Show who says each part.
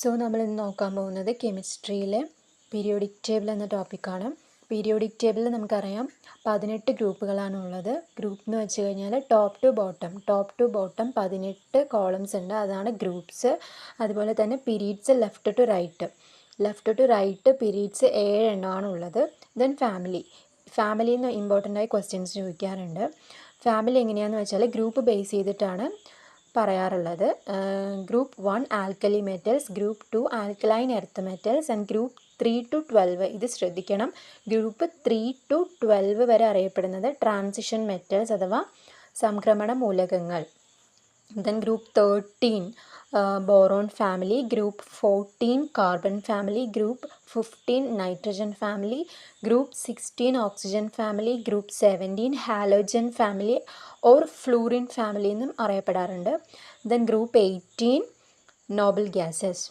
Speaker 1: So നമ്മൾ ഇന്ന് നോക്കാൻ പോകുന്നത് കെമിസ്ട്രിയിലെ പീരിയോഡിക് ടേബിൾ എന്ന ടോപ്പിക്കാണ്. പീരിയോഡിക് ടേബിളിൽ നമുക്കറിയാം 18 ഗ്രൂപ്പുകളാണ് ഉള്ളത്. ഗ്രൂപ്പ് എന്ന് വെച്ച് കഴിഞ്ഞാൽ ടോപ്പ് ടു ബോട്ടം 18 കോളംസ് ഉണ്ട്, അതാണ് ഗ്രൂപ്പ്സ്. അതുപോലെ തന്നെ periods left to right periods 7 എണ്ണമാണ് ഉള്ളത്. ദെൻ ഫാമിലിയിൽ നിന്ന് ഇമ്പോർട്ടൻ്റ് ആയ ക്വസ്റ്റ്യൻസ് ചോദിക്കാറുണ്ട്. ഫാമിലി എങ്ങനെയാണെന്ന് വെച്ചാൽ ഗ്രൂപ്പ് ബേസ് ചെയ്തിട്ടാണ് പറയാറുള്ളത്. Group 1 alkali metals, group 2 alkaline earth metals and group 3 to 12 ഇത് ശ്രദ്ധിക്കണം. ഗ്രൂപ്പ് 3 to 12 വരെ അറിയപ്പെടുന്നത് ട്രാൻസിഷൻ മെറ്റൽസ് അഥവാ സംക്രമണ മൂലകങ്ങൾ. Then group 13 boron family, group 14 carbon family, group 15 nitrogen family, group 16 oxygen family, group 17 halogen family or fluorine family എന്നും അറിയപ്പെടാറുണ്ട്. Then group 18 noble gases.